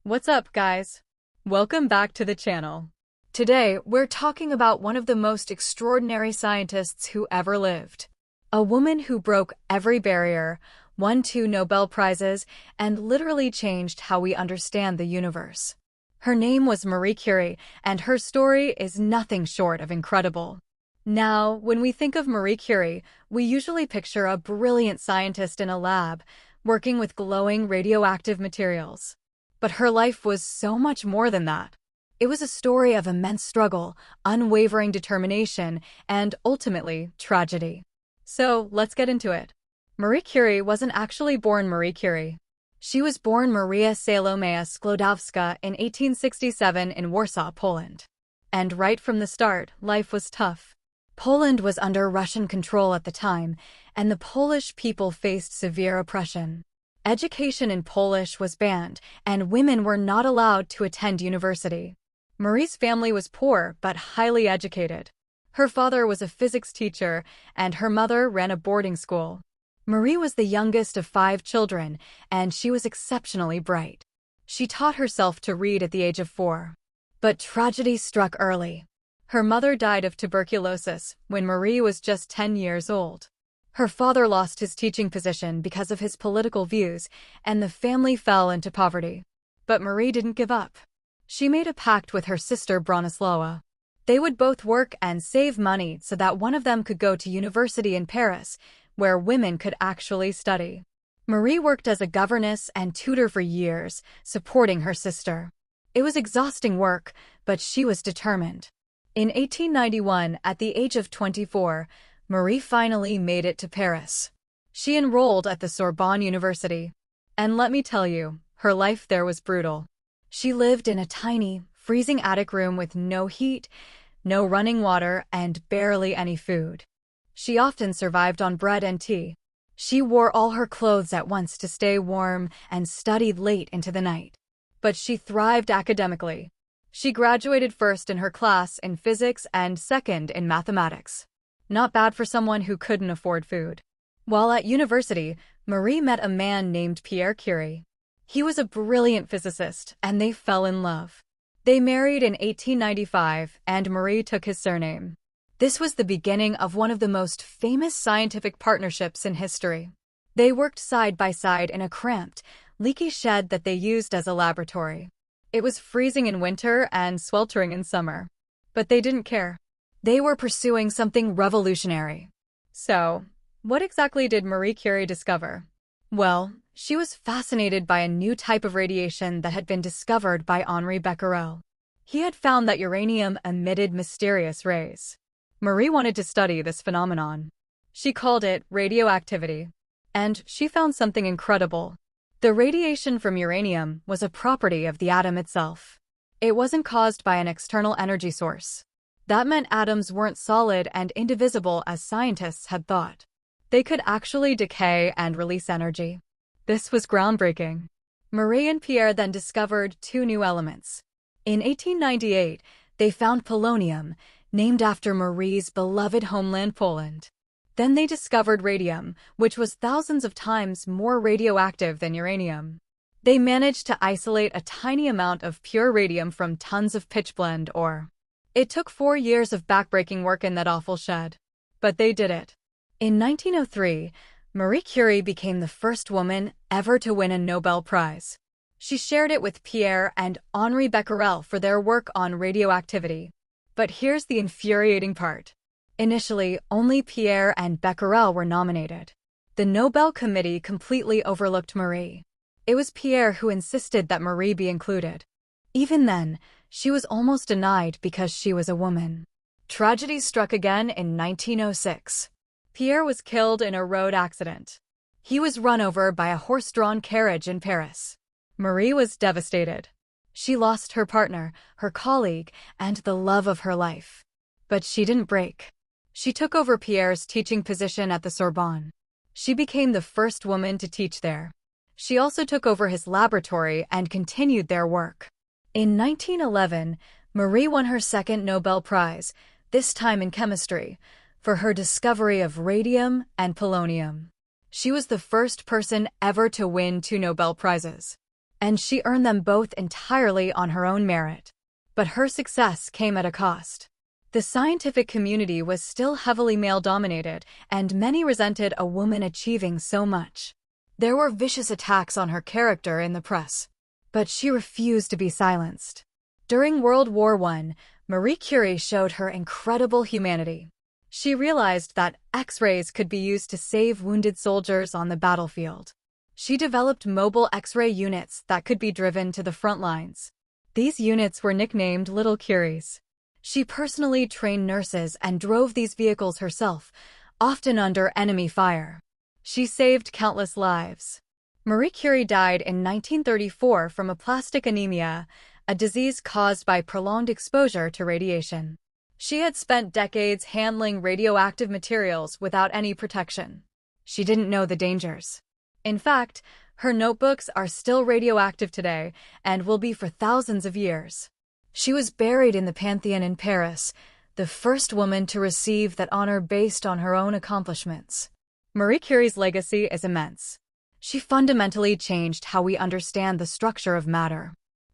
What's up, guys? Welcome back to the channel. Today, we're talking about one of the most extraordinary scientists who ever lived. A woman who broke every barrier, won 2 Nobel Prizes, and literally changed how we understand the universe. Her name was Marie Curie, and her story is nothing short of incredible. Now, when we think of Marie Curie, we usually picture a brilliant scientist in a lab, working with glowing radioactive materials. But her life was so much more than that. It was a story of immense struggle, unwavering determination, and ultimately, tragedy. So, let's get into it. Marie Curie wasn't actually born Marie Curie. She was born Maria Salomea Sklodowska in 1867 in Warsaw, Poland. And right from the start, life was tough. Poland was under Russian control at the time, and the Polish people faced severe oppression. Education in Polish was banned, and women were not allowed to attend university. Marie's family was poor but highly educated. Her father was a physics teacher, and her mother ran a boarding school. Marie was the youngest of 5 children, and she was exceptionally bright. She taught herself to read at the age of 4. But tragedy struck early. Her mother died of tuberculosis when Marie was just 10 years old. Her father lost his teaching position because of his political views, and the family fell into poverty. But Marie didn't give up. She made a pact with her sister Bronislawa. They would both work and save money so that one of them could go to university in Paris, where women could actually study. Marie worked as a governess and tutor for years, supporting her sister. It was exhausting work, but she was determined. In 1891, at the age of 24, Marie finally made it to Paris. She enrolled at the Sorbonne University. And let me tell you, her life there was brutal. She lived in a tiny, freezing attic room with no heat, no running water, and barely any food. She often survived on bread and tea. She wore all her clothes at once to stay warm and studied late into the night. But she thrived academically. She graduated first in her class in physics and second in mathematics. Not bad for someone who couldn't afford food. While at university, Marie met a man named Pierre Curie. He was a brilliant physicist, and they fell in love. They married in 1895, and Marie took his surname. This was the beginning of one of the most famous scientific partnerships in history. They worked side by side in a cramped, leaky shed that they used as a laboratory. It was freezing in winter and sweltering in summer. But they didn't care. They were pursuing something revolutionary. So, what exactly did Marie Curie discover? Well, she was fascinated by a new type of radiation that had been discovered by Henri Becquerel. He had found that uranium emitted mysterious rays. Marie wanted to study this phenomenon. She called it radioactivity. And she found something incredible. The radiation from uranium was a property of the atom itself. It wasn't caused by an external energy source. That meant atoms weren't solid and indivisible as scientists had thought. They could actually decay and release energy. This was groundbreaking. Marie and Pierre then discovered 2 new elements. In 1898, they found polonium, named after Marie's beloved homeland Poland. Then they discovered radium, which was thousands of times more radioactive than uranium. They managed to isolate a tiny amount of pure radium from tons of pitchblende ore. It took 4 years of backbreaking work in that awful shed. But they did it. In 1903, Marie Curie became the first woman ever to win a Nobel Prize. She shared it with Pierre and Henri Becquerel for their work on radioactivity. But here's the infuriating part. Initially, only Pierre and Becquerel were nominated. The Nobel Committee completely overlooked Marie. It was Pierre who insisted that Marie be included. Even then, she was almost denied because she was a woman. Tragedy struck again in 1906. Pierre was killed in a road accident. He was run over by a horse-drawn carriage in Paris. Marie was devastated. She lost her partner, her colleague, and the love of her life. But she didn't break. She took over Pierre's teaching position at the Sorbonne. She became the first woman to teach there. She also took over his laboratory and continued their work. In 1911, Marie won her second Nobel Prize, this time in chemistry, for her discovery of radium and polonium. She was the first person ever to win 2 Nobel Prizes. and she earned them both entirely on her own merit. But her success came at a cost. The scientific community was still heavily male-dominated, and many resented a woman achieving so much. There were vicious attacks on her character in the press, but she refused to be silenced. During World War I, Marie Curie showed her incredible humanity. She realized that X-rays could be used to save wounded soldiers on the battlefield. She developed mobile X-ray units that could be driven to the front lines. These units were nicknamed Little Curies. She personally trained nurses and drove these vehicles herself, often under enemy fire. She saved countless lives. Marie Curie died in 1934 from aplastic anemia, a disease caused by prolonged exposure to radiation. She had spent decades handling radioactive materials without any protection. She didn't know the dangers. In fact, her notebooks are still radioactive today and will be for thousands of years. She was buried in the Pantheon in Paris, the first woman to receive that honor based on her own accomplishments. Marie Curie's legacy is immense. She fundamentally changed how we understand the structure of matter.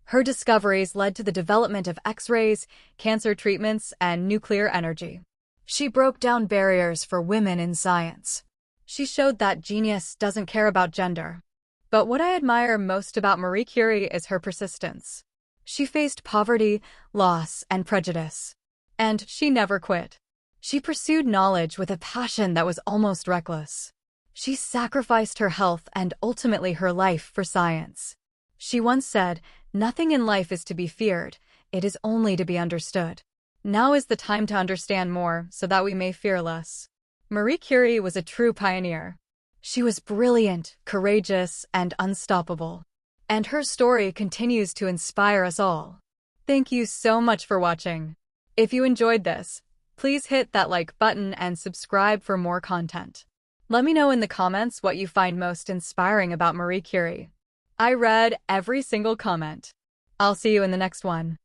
Her discoveries led to the development of X-rays, cancer treatments, and nuclear energy. She broke down barriers for women in science. She showed that genius doesn't care about gender. But what I admire most about Marie Curie is her persistence. She faced poverty, loss, and prejudice. And she never quit. She pursued knowledge with a passion that was almost reckless. She sacrificed her health and ultimately her life for science. She once said, "Nothing in life is to be feared, it is only to be understood." Now is the time to understand more so that we may fear less. Marie Curie was a true pioneer. She was brilliant, courageous, and unstoppable. And her story continues to inspire us all. Thank you so much for watching. If you enjoyed this, please hit that like button and subscribe for more content. Let me know in the comments what you find most inspiring about Marie Curie. I read every single comment. I'll see you in the next one.